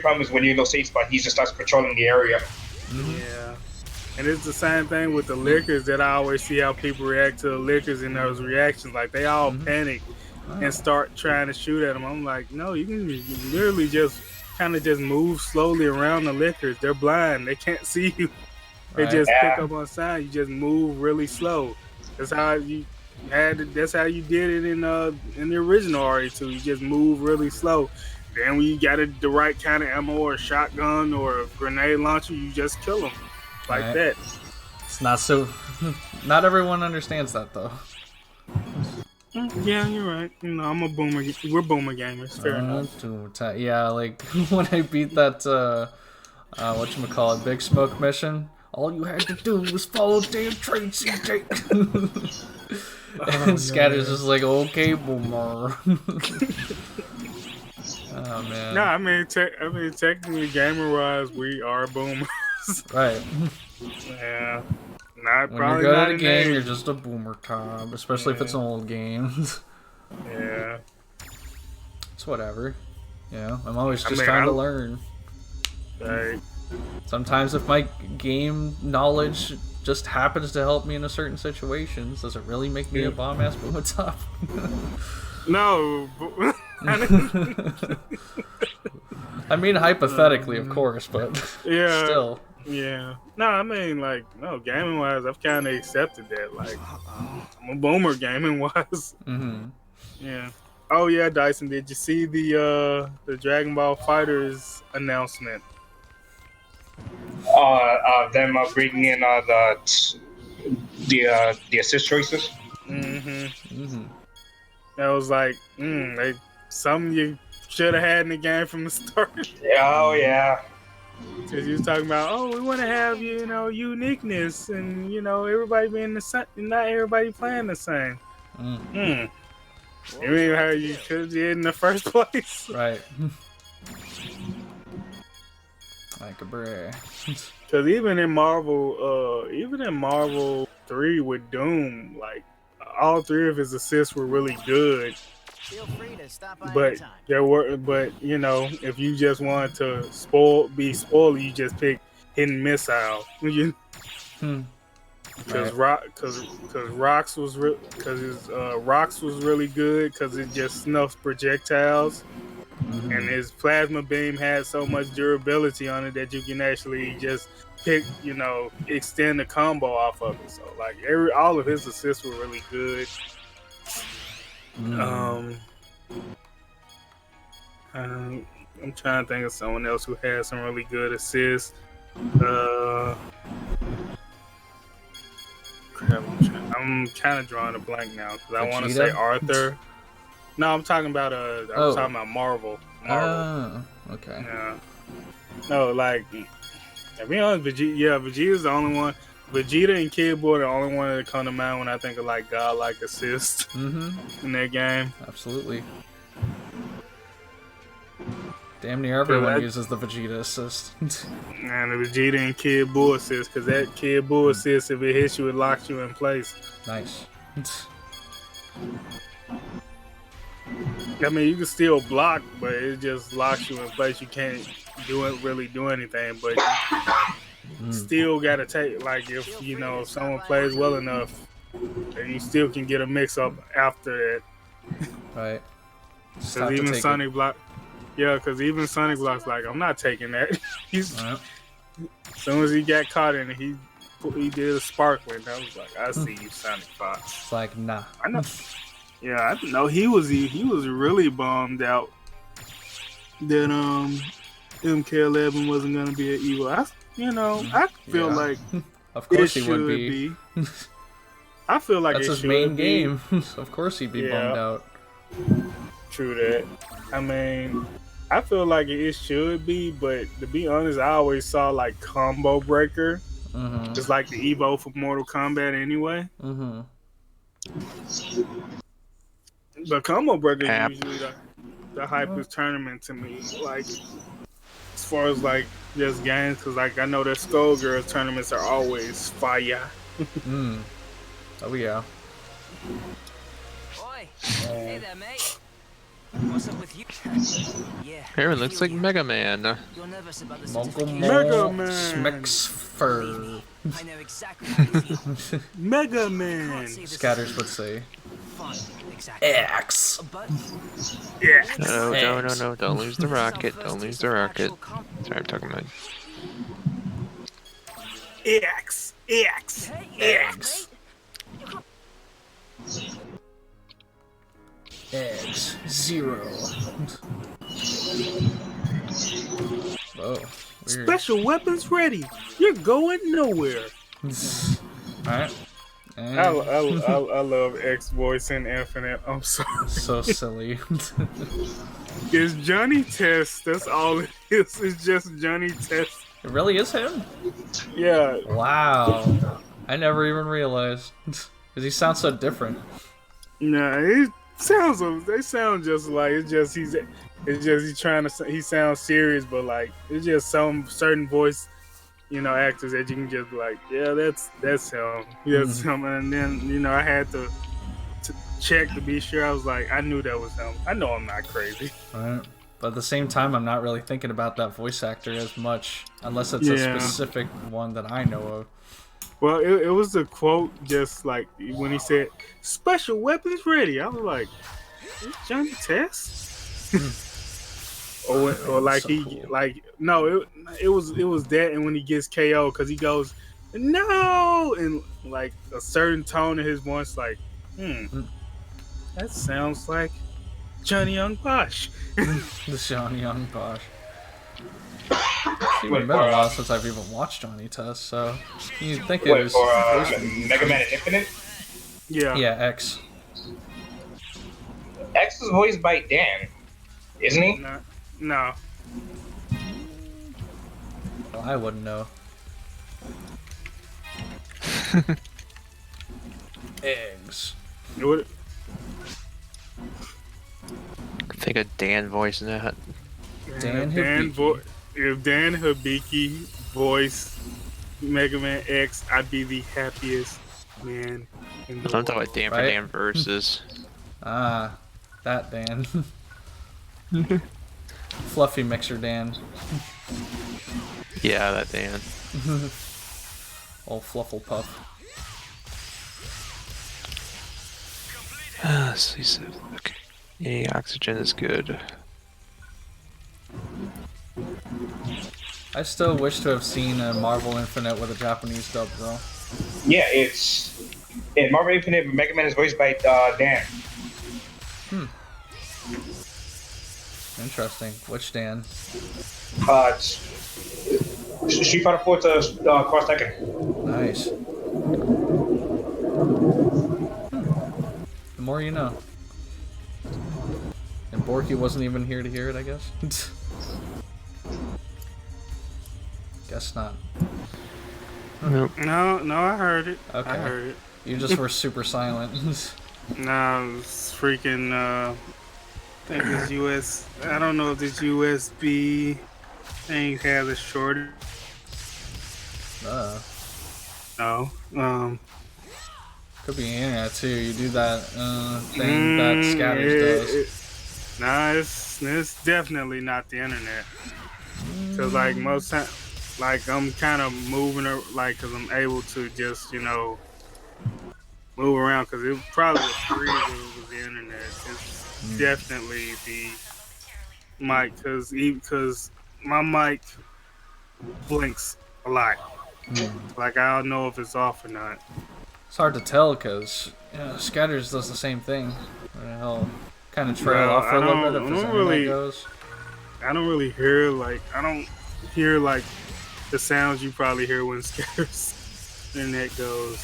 problem is when you're in those safe spot, he just starts patrolling the area. Yeah. And it's the same thing with the lickers that I always see how people react to the lickers in those reactions. Like, they all panic and start trying to shoot at them. I'm like, no, you can literally just kind of just move slowly around the lickers. They're blind. They can't see you. They just pick up on sign. You just move really slow. That's how you did it in the original RE2. You just move really slow. Then when you got the right kind of ammo or a shotgun or a grenade launcher, you just kill them like that. It's not so. Not everyone understands that though. Yeah, you're right. I'm a boomer. We're boomer gamers. Fair enough. Yeah, like when I beat that whatchamacallit, Big Smoke mission, all you had to do was follow damn train, CJ. And Scatter's just like, okay, boomer. Oh man. No, I mean technically, gamer-wise, we are boomers. Right. Yeah. Not When probably you're good not at a in game, age. you're just a boomer, Tom. Especially if it's an old game. Yeah. It's whatever. You know, I'm always just mean, trying to learn. Right. Sometimes if my game knowledge just happens to help me in a certain situations, does it really make me a bomb-ass boomer top? No. I mean, hypothetically, of course, but Yeah. still. Yeah. No, I mean, like, no, gaming-wise, I've kind of accepted that. Like, I'm a boomer gaming-wise. Mm-hmm. Yeah. Oh, yeah, Dyson, did you see the Dragon Ball Fighters announcement? Them bringing in the assist choices. That was like, something you should have had in the game from the start. Oh yeah. Because you was talking about, oh, we want to have, uniqueness and, everybody being the same, not everybody playing the same. You mean how you could have did in the first place? Right. Like a bray. Because even in Marvel 3 with Doom, like, all 3 of his assists were really good. Feel free to stop by But anytime. if you just wanted to be spoiled, you just pick hidden missile. Because Rocks was really good because it just snuffs projectiles, and his plasma beam had so much durability on it that you can actually just pick, extend the combo off of it. So like all of his assists were really good. I'm trying to think of someone else who had some really good assists. I'm kind of drawing a blank now because I want to say Arthur. No, I'm talking about talking about Marvel. Okay. Yeah. No, like, to be honest, Vegeta's the only one. Vegeta and Kid Buu are the only one that come to mind when I think of like godlike assist in that game. Absolutely. Damn near everyone uses the Vegeta assist. And the Vegeta and Kid Buu assist, because that Kid Buu assist, if it hits you, it locks you in place. Nice. I mean, you can still block, but it just locks you in place. You can't really do anything, but you still gotta take, like, if someone plays well enough, you still can get a mix up after that. Right. Because even Sonic block. Yeah, because even Sonic Block's like, I'm not taking that. As soon as he got caught in it, he did a sparkling. I was like, I see you, Sonic Fox. It's like, nah. I know. Yeah, I know he was really bummed out that MK11 wasn't gonna be an evil. I feel like of course it he would should be. I feel like that's it his should main be. game. Of course he'd be bummed out. True that. I mean, I feel like it should be, but to be honest, I always saw like Combo Breaker, just like the Evo for Mortal Kombat anyway. But Combo Breaker is usually the hypest tournament to me, like as far as like just games, because like I know that Skullgirls tournaments are always fire. Oh yeah. Oi, hey there, mate. What's up with you? Yeah. Here, it looks like Mega Man. You're nervous about the Mega Man. Smexfer. I know exactly what you feel. Mega Man. Scatters would say. Fun. Exactly. X. Yeah. No, don't lose the rocket. Don't lose the rocket. Sorry, I'm talking about. X. X0. Whoa. Weird. Special weapons ready. You're going nowhere. Alright. I love X voice in Infinite. I'm sorry. So silly. It's Johnny Test. That's all it is. It's just Johnny Test. It really is him? Yeah. Wow. I never even realized. Because he sounds so different. Nah, They sound just like he's trying to he sounds serious, but like it's just some certain voice, actors that you can just be like, yeah, that's him, that's him, and then I had to check to be sure. I was like, I knew that was him. I know I'm not crazy. Right. But at the same time, I'm not really thinking about that voice actor as much, unless it's a specific one that I know of. Well, it was a quote, just like when he said, "Special weapons ready." I was like, "Is Johnny Test?" or like so cool. No, it was that, and when he gets KO, because he goes, "No," and like a certain tone in his voice, like, that sounds like Johnny Young Bosch. The Johnny Young Bosch. It's been a while since I've even watched Johnny Test, so you'd think it was Mega Man Infinite? Yeah. Yeah, X. X is voiced by Dan, isn't he? No. Well, I wouldn't know. Eggs. I think a Dan voicing that. If Dan Hibiki voiced Mega Man X, I'd be the happiest man in the world. I'm talking about Dan for Dan versus. Ah, that Dan. Fluffy Mixer Dan. Yeah, that Dan. Old Flufflepuff. Okay. Yeah, oxygen is good. I still wish to have seen a Marvel Infinite with a Japanese dub, though. Yeah, it's in Marvel Infinite. Mega Man is voiced by Dan. Interesting. Which Dan? Street Fighter 4 to Cross Tekken. Nice. The more you know. And Borky wasn't even here to hear it, I guess. Guess not. Nope. No, I heard it. Okay. I heard it. You just were super silent. No, it's freaking. I think it's US. I don't know if this USB thing has a shortage. No. Could be internet too. You do that thing that Scatters does. Nah, it's definitely not the internet. Cause like most time, like I'm kind of moving, cause I'm able to just move around. Cause it probably was free if it was the internet. It's definitely the mic, cause my mic blinks a lot. Like I don't know if it's off or not. It's hard to tell because Scatters does the same thing. He'll kind of trail off for a little bit if his internet goes. I don't really hear I don't hear like the sounds you probably hear when Scatters internet goes.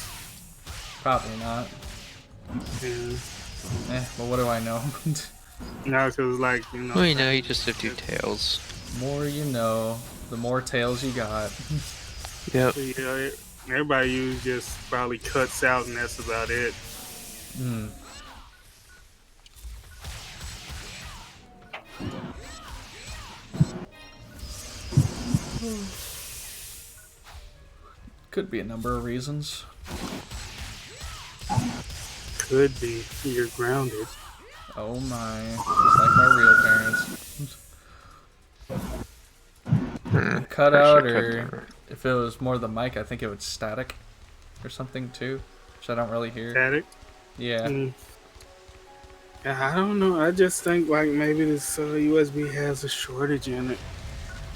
Probably not. Yeah. But what do I know? No, because Well, you just have two tails. More you know, the more tails you got. Yep. Yeah, everybody usually just probably cuts out and that's about it. Could be a number of reasons. Could be. You're grounded. Oh my. Just like my real parents. Cut out, or if it was more the mic, I think it would static or something too, which I don't really hear. Static? Yeah. I don't know. I just think like maybe this USB has a shortage in it.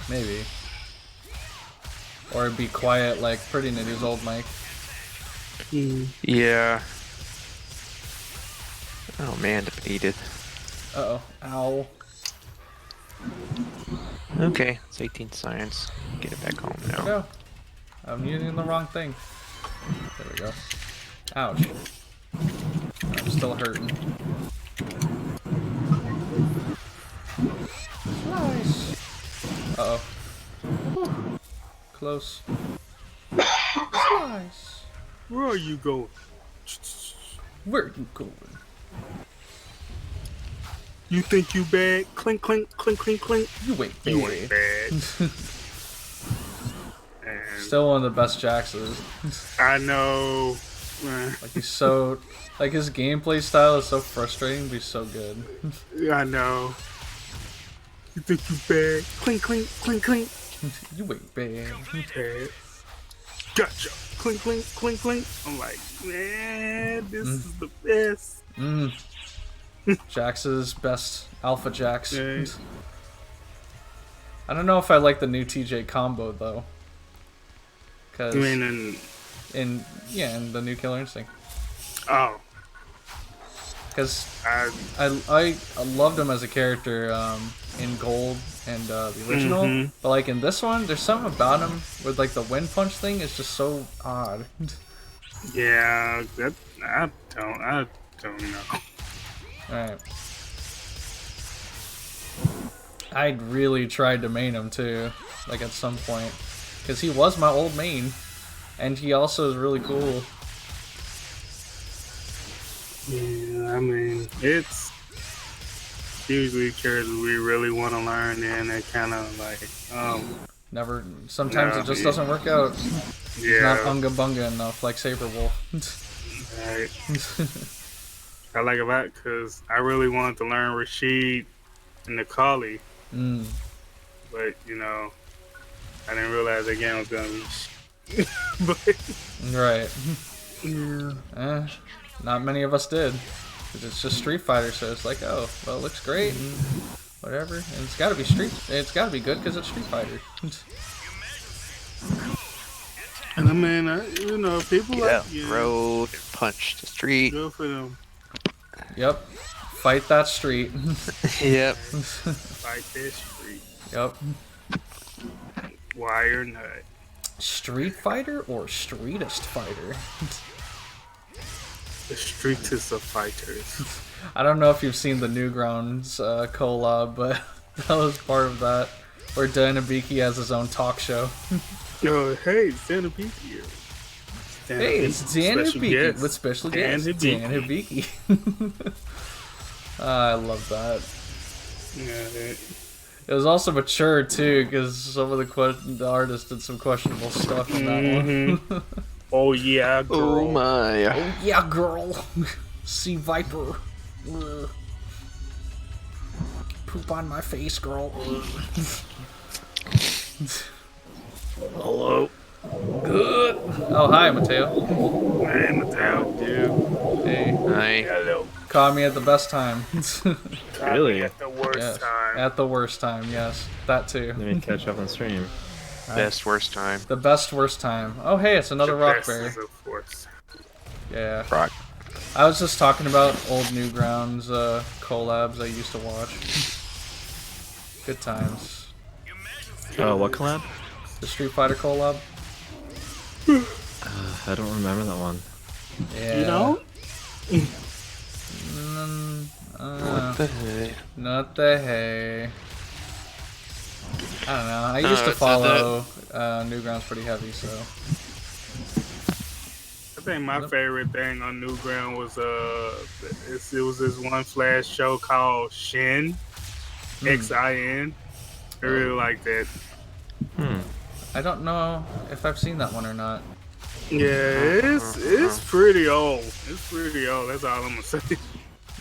Maybe. Or it'd be quiet like Pretty Nitty's old mic. Yeah. Oh man, depleted. Uh-oh. Ow. Okay, it's 18 science. Get it back home now. There we go. I'm using the wrong thing. There we go. Ouch. I'm still hurting. Nice. Uh-oh. Whew. Close. Nice. Where are you going? Where are you going? You think you bad? Clink, clink, clink, clink, clink. You ain't bad. You ain't bad. Still one of the best Jaxes. I know. Like he's so, like his gameplay style is so frustrating, but he's so good. I know. You think you bad? Clink, clink, clink, clink. You ain't bad. Bad. Gotcha. Clink, clink, clink, clink. I'm like, man, this is the best. Jax's best Alpha Jax. Yeah. I don't know if I like the new TJ combo though. Cause You mean in the new Killer Instinct. Oh. Because I loved him as a character in Gold and the original, but like in this one, there's something about him with like the wind punch thing is just so odd. Yeah, that I don't know. Alright. I really tried to main him too, like at some point, because he was my old main, and he also is really cool. Yeah, I mean, it's usually characters we really want to learn, and they kind of like, Never. Sometimes it just doesn't work out. Yeah. It's not unga bunga enough like Saber Wolf. Right. I like it a lot because I really wanted to learn Rashid and Nikali, but you know, I didn't realize the game was gonna be. Right. Yeah. Not many of us did. 'Cause it's just Street Fighter, so it's like, oh, well, it looks great and whatever. And it's gotta be it's gotta be good because it's Street Fighter. And I mean, you know, people like bro, punch the street. Go for them. Yep. Fight that street. Yep. Fight this street. Yep. Wire nut. Street Fighter or Streetest Fighter? The streetest of fighters. I don't know if you've seen the Newgrounds collab, but that was part of that, where Danabiki has his own talk show. Oh, hey, it's Danabiki. Hey, it's Danabiki with special guest Danabiki. I love that. Yeah, it was also mature too, because some of the artists did some questionable stuff in that one. Oh yeah, girl. Oh my. Oh yeah, girl. Sea Viper. Ugh. Poop on my face, girl. Hello. Good. Oh, hi, Mateo. Hey, Mateo, dude. Hey. Hi. Hello. Caught me at the best time. Really? At the worst Yes. time. At the worst time, yes. That too. Let me catch up on stream. Best worst time. The best worst time. Oh, hey, it's another The rock best bear. is of course. Yeah. Rock. I was just talking about old Newgrounds collabs I used to watch. Good times. Oh, what collab? The Street Fighter collab. I don't remember that one. Yeah. You know? What the heck? Not the hay. I don't know. I used to it's follow Newgrounds pretty heavy, so. I think my favorite thing on Newground was it was this one flash show called Shin, XIN. I really like that. I don't know if I've seen that one or not. Yeah, it's pretty old. It's pretty old. That's all I'm gonna say.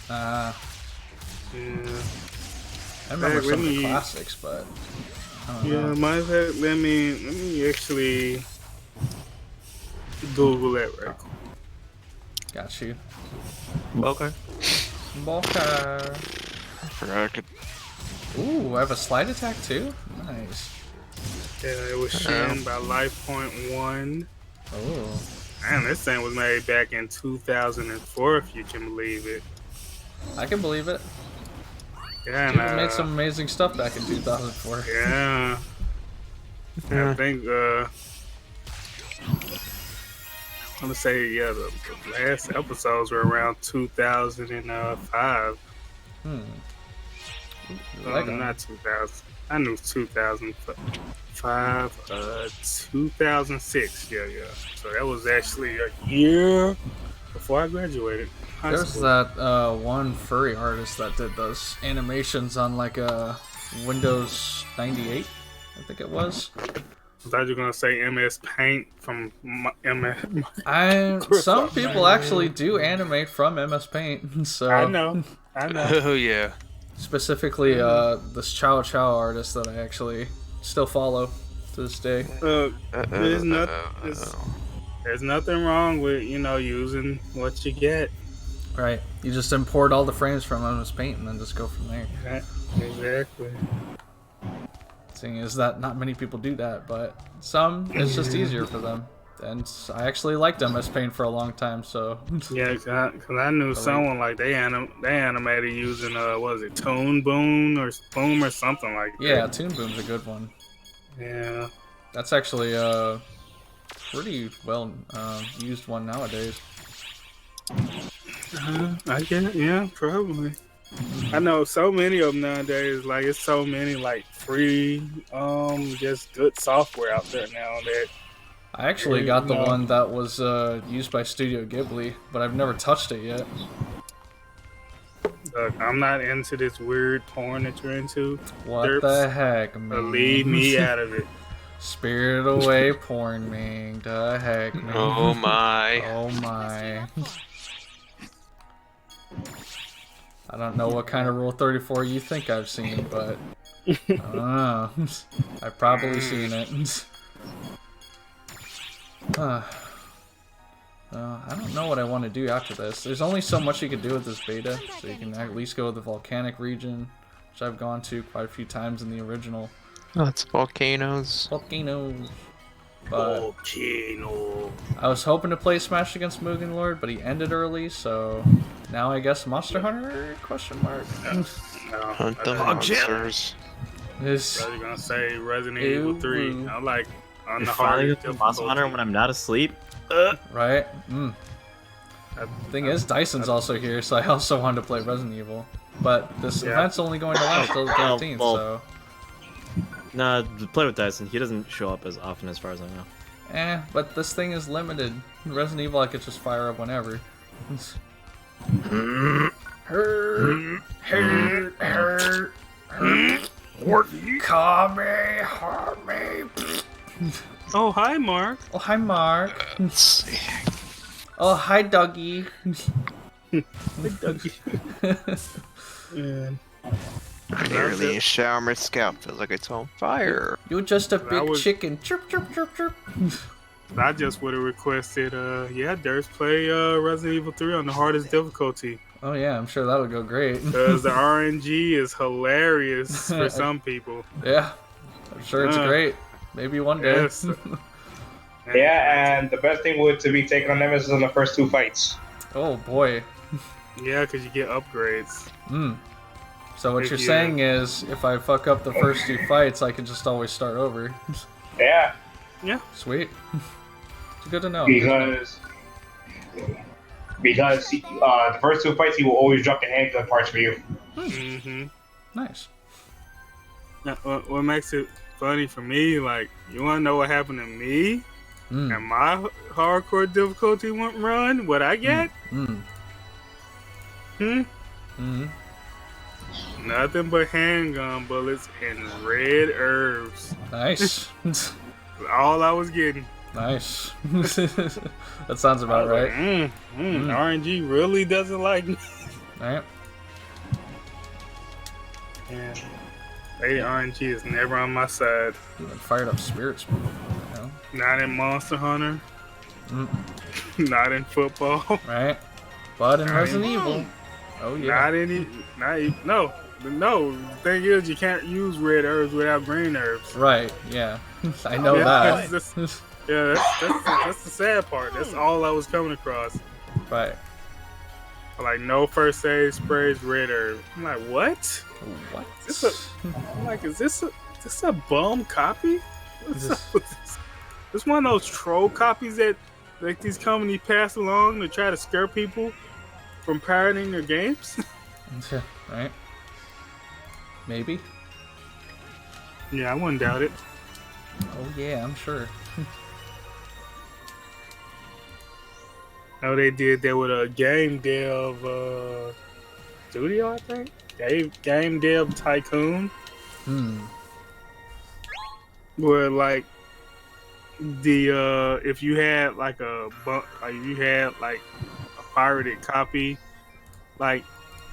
Yeah. I remember Hey, some of the me- classics, but I don't Yeah, know. my let me actually Google that right quick. Got you. Okay. Balker. Forgot I could. Ooh, I have a slide attack too? Nice. Yeah, it was Shin by LifePoint1. Oh. Man, this thing was made back in 2004, if you can believe it. I can believe it. Yeah, People and, made some amazing stuff back in 2004. Yeah. I think, I'm gonna say, yeah, the last episodes were around 2005. Not 2000. I knew 2005, 2006. Yeah. So that was actually a year before I graduated high There's school. that one furry artist that did those animations on like a Windows 98, I think it was. I thought you were gonna say MS Paint from MS. Some people actually do animate from MS Paint, so I know. Oh yeah. specifically this Chow Chow artist that I actually still follow to this day. There's nothing wrong with using what you get. Right, you just import all the frames from MS Paint and then just go from there. Exactly. Seeing is that not many people do that, but some it's just easier for them. And I actually liked MS Paint for a long time, so Yeah, cause I knew someone like they animated using what is it, Toon Boom or something like that. yeah, Toon Boom's a good one. Yeah. That's actually pretty well used one nowadays. I get it. Yeah, probably. I know so many of them nowadays. Like it's so many like free, just good software out there now that. I actually got the one that was used by Studio Ghibli, but I've never touched it yet. Look, I'm not into this weird porn that you're into. What the heck, man? Leave me out of it. Spirit away, porn, man. The heck, man. Oh my. Oh my. I don't know what kind of Rule 34 you think I've seen, but I don't know. I've probably seen it. I don't know what I want to do after this. There's only so much you can do with this beta, so you can at least go to the volcanic region, which I've gone to quite a few times in the original. Oh, it's volcanoes. Volcanoes. But Volcano. I was hoping to play Smash against Mugen Lord, but he ended early, so now I guess Monster Hunter? Question mark. Hunt the monsters. So you're gonna say Resident Evil 3? I'm like on the finally hardest Monster Hunter when I'm not asleep. Right? Thing is, Dyson's also here, so I also wanted to play Resident Evil. But this event's only going to last till the 13th, so... Nah, play with Dyson. He doesn't show up as often as far as I know. But this thing is limited. Resident Evil I could just fire up whenever. Call me, hurt me. Oh, hi, Mark. Oh, hi, Mark. Let's see. Oh, hi, Dougie. Hey, Dougie. Man. I nearly shower my scalp. Feels like it's on fire. You're just a big chicken. Chirp, chirp, chirp, chirp. I just would have requested, Dirks play Resident Evil 3 on the hardest difficulty. Oh yeah, I'm sure that'll go great. Because the RNG is hilarious for some people. Yeah, I'm sure it's great. Maybe one day. Yes. Yeah, and the best thing would to be taking on Nemesis in the first 2 fights. Oh boy. Yeah, because you get upgrades. So what you're saying is, if I fuck up the first 2 fights, I can just always start over. Yeah. Yeah. Sweet. It's good to know. Because the first 2 fights, he will always drop the handgun parts for you. Nice. Now, what makes it funny for me, like, you want to know what happened to me? And my hardcore difficulty went run? What I get? Nothing but handgun bullets and red herbs. Nice. All I was getting. Nice. That sounds about right. RNG really doesn't like me. Alright. Yeah. Lady RNG is never on my side. Even fired up spirits. You know? Not in Monster Hunter. Not in football. Right. But in Resident Evil. Oh yeah. No. The thing is, you can't use red herbs without green herbs. Right. Yeah. I know that. That's the sad part. That's all I was coming across. Right. Like no first aid sprays, red herb. I'm like, what? What? I'm like, is this a bum copy? This one of those troll copies that like these companies pass along to try to scare people from pirating their games. Right. Maybe. Yeah, I wouldn't doubt it. Oh yeah, I'm sure. know they did that with a game dev studio, I think. Game dev tycoon. Where like the if you had like you had like a pirated copy, like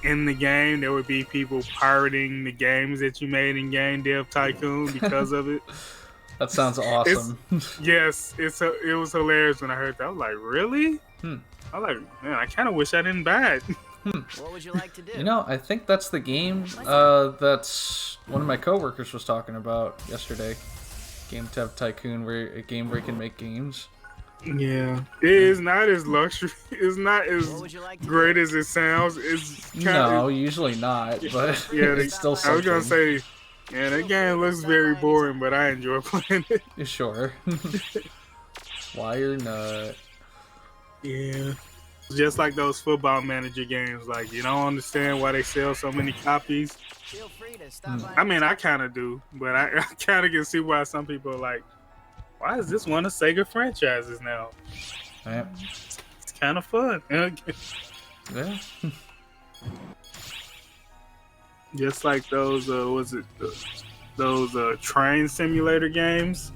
in the game, there would be people pirating the games that you made in Game Dev Tycoon because of it. That sounds awesome. It was hilarious when I heard that. I was like, really? I was like, man, I kind of wish I didn't buy it. What would you like to do? You know, I think that's the game that's one of my coworkers was talking about yesterday. Game Dev Tycoon, a game where you can make games. Yeah, it is not as luxury. It's not as great as it sounds. It's no, usually not. But yeah, it's still something. I was gonna say, yeah, that game looks very boring, but I enjoy playing it. Sure. Wire nut. Yeah, just like those football manager games. Like you don't understand why they sell so many copies. Feel free to stop by. I mean, I kind of do, but I kind of can see why some people are like, why is this one of Sega franchises now? Yeah. It's kind of fun. Yeah. Just like those, those train simulator games.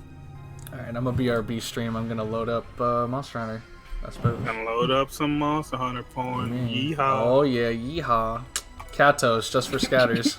Alright, I'm a BRB stream. I'm gonna load up Monster Hunter. That's perfect. And load up some Monster Hunter porn. Yeehaw. Oh yeah, yeehaw. Katos, just for scatters.